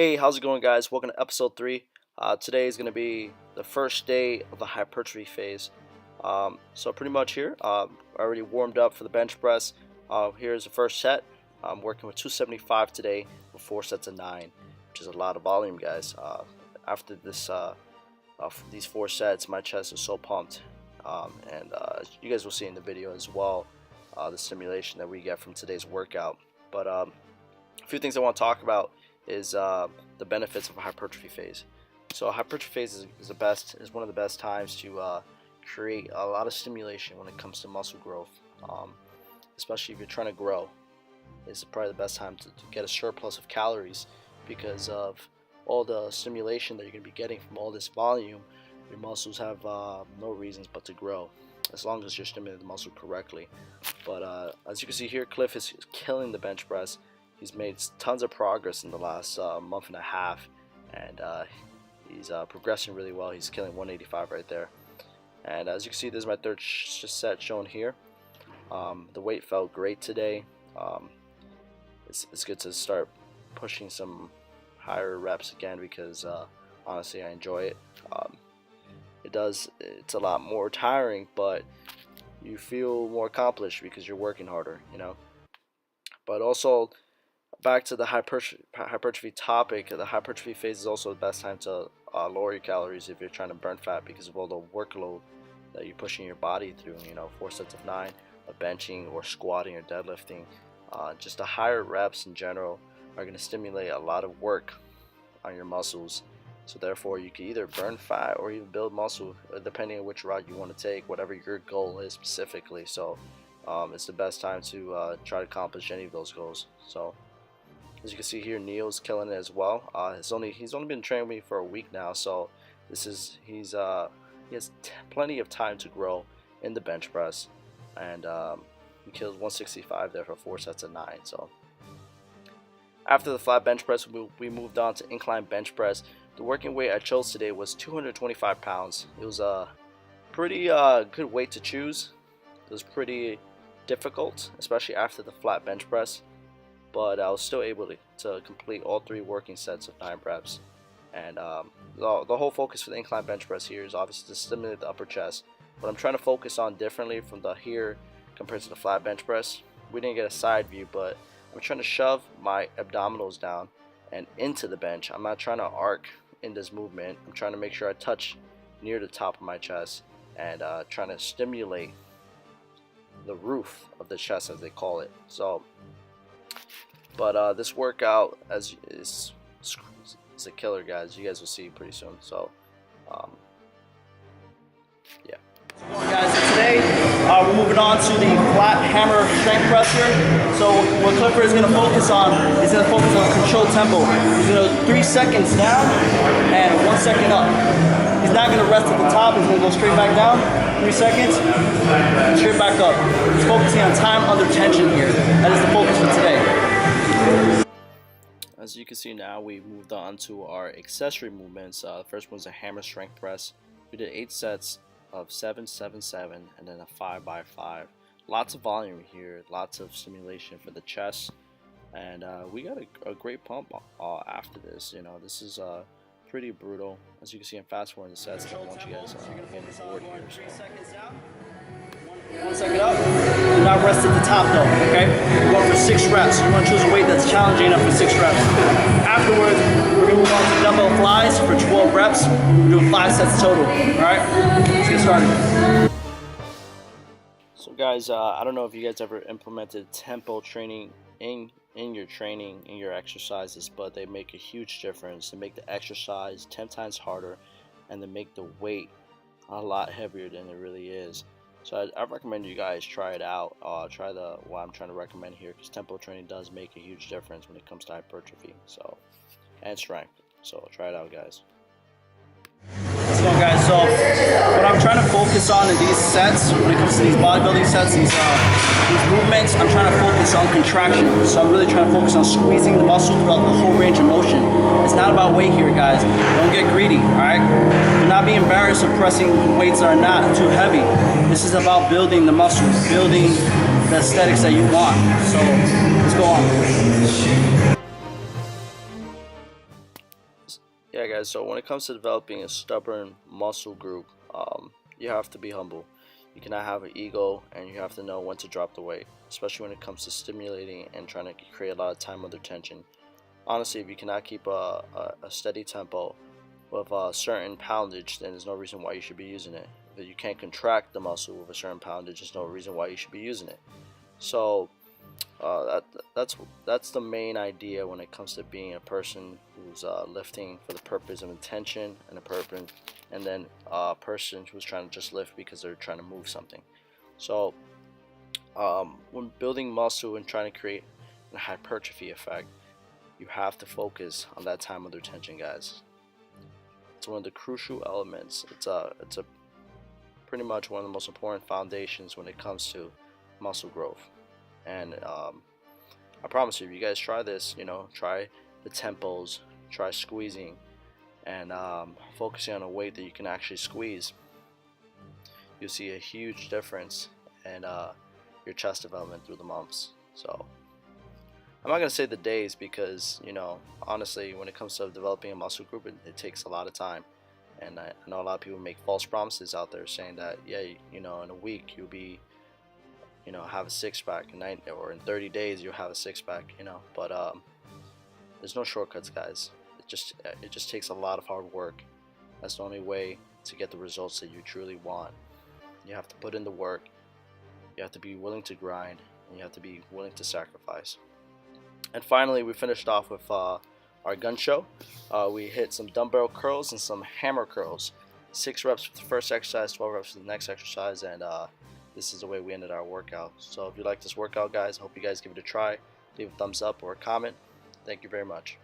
Hey, how's it going, guys? Welcome to episode 3. Today is going to be the first day of the hypertrophy phase. So pretty much here, I already warmed up for the bench press. Here's the first set. I'm working with 275 today with 4 sets of 9, which is a lot of volume, guys. After these 4 sets, my chest is so pumped. And you guys will see in the video as well the stimulation that we get from today's workout. But a few things I want to talk about is the benefits of a hypertrophy phase. So hypertrophy phase is one of the best times to create a lot of stimulation when it comes to muscle growth, especially if you're trying to grow. It's probably the best time to get a surplus of calories because of all the stimulation that you're going to be getting from all this volume. Your muscles have no reasons but to grow as long as you're stimulating the muscle correctly. But as you can see here, Cliff is killing the bench press. He's made tons of progress in the last month and a half, and he's progressing really well. He's killing 185 right there. And as you can see, this is my third set shown here. The weight felt great today. It's good to start pushing some higher reps again because honestly, I enjoy it. It's a lot more tiring, but you feel more accomplished because you're working harder, you know. But also, back to the hypertrophy topic, the hypertrophy phase is also the best time to lower your calories if you're trying to burn fat because of all the workload that you're pushing your body through. You know, 4 sets of 9, benching or squatting or deadlifting. Just the higher reps in general are going to stimulate a lot of work on your muscles. So therefore, you can either burn fat or even build muscle, depending on which route you want to take, whatever your goal is specifically. So it's the best time to try to accomplish any of those goals. So as you can see here, Neil's killing it as well. He's only been training with me for a week now, so he has plenty of time to grow in the bench press, and he kills 165 there for 4 sets of 9. So after the flat bench press, we moved on to incline bench press. The working weight I chose today was 225 pounds. It was a pretty good weight to choose. It was pretty difficult, especially after the flat bench press, but I was still able to complete all 3 working sets of 9 reps. And the whole focus for the incline bench press here is obviously to stimulate the upper chest. What I'm trying to focus on differently from the here compared to the flat bench press, we didn't get a side view, but I'm trying to shove my abdominals down and into the bench. I'm not trying to arc in this movement. I'm trying to make sure I touch near the top of my chest and trying to stimulate the roof of the chest, as they call it. So but this workout is a killer, guys. You guys will see pretty soon. So yeah. Guys, so today we're moving on to the flat hammer strength press here. So what Clifford is going to focus on is controlled tempo. He's going to 3 seconds down and 1 second up. He's not going to rest at the top. He's going to go straight back down. 3 seconds, straight back up. He's focusing on time under tension here. That is the focus for today. As you can see now, we moved on to our accessory movements. The first one's a hammer strength press. We did 8 sets of 7, 7, 7, and then a 5 by 5. Lots of volume here, lots of stimulation for the chest, and we got a great pump after this. You know, this is pretty brutal. As you can see, I'm fast forwarding the sets. I don't want you guys getting bored here. 3 seconds down. 1 second up. Do not rest at the top though, okay? We're going for 6 reps. You want to choose a weight that's challenging enough for 6 reps. Afterwards, we're going to move on to dumbbell flies for 12 reps. We're doing 5 sets total, alright? Let's get started. So guys, I don't know if you guys ever implemented tempo training in your training, in your exercises, but they make a huge difference. They make the exercise 10 times harder, and they make the weight a lot heavier than it really is. So I recommend you guys try it out. Try what I'm trying to recommend here, because tempo training does make a huge difference when it comes to hypertrophy, and strength. So try it out, guys. Let's go, guys. So what I'm trying to focus on in these sets, when it comes to these bodybuilding sets, these movements, I'm trying to focus on contraction. So I'm really trying to focus on squeezing the muscle throughout the whole range of motion. It's not about weight here, guys. Don't get greedy, all right? Do not be embarrassed of pressing weights that are not too heavy. This is about building the muscles, building the aesthetics that you want. So let's go on. guys, so when it comes to developing a stubborn muscle group, you have to be humble. You cannot have an ego, and you have to know when to drop the weight, especially when it comes to stimulating and trying to create a lot of time under tension. Honestly, if you cannot keep a steady tempo with a certain poundage, then there's no reason why you should be using it. If you can't contract the muscle with a certain poundage, there's no reason why you should be using it. So that's the main idea when it comes to being a person who's lifting for the purpose of intention and a purpose, and then a person who's trying to just lift because they're trying to move something. So when building muscle and trying to create a hypertrophy effect, you have to focus on that time under tension, guys. It's one of the crucial elements. It's a pretty much one of the most important foundations when it comes to muscle growth. And I promise you, if you guys try this, try the tempos, try squeezing, and focusing on a weight that you can actually squeeze, you'll see a huge difference in your chest development through the months. So I'm not gonna say the days because honestly, when it comes to developing a muscle group, it takes a lot of time. And I know a lot of people make false promises out there saying that, yeah, in a week you'll be, have a six pack, or in 30 days you'll have a six pack, But there's no shortcuts, guys. It just takes a lot of hard work. That's the only way to get the results that you truly want. You have to put in the work. You have to be willing to grind, and you have to be willing to sacrifice. And finally, we finished off with our gun show. We hit some dumbbell curls and some hammer curls. 6 reps for the first exercise, 12 reps for the next exercise, and this is the way we ended our workout. So if you like this workout, guys, I hope you guys give it a try. Leave a thumbs up or a comment. Thank you very much.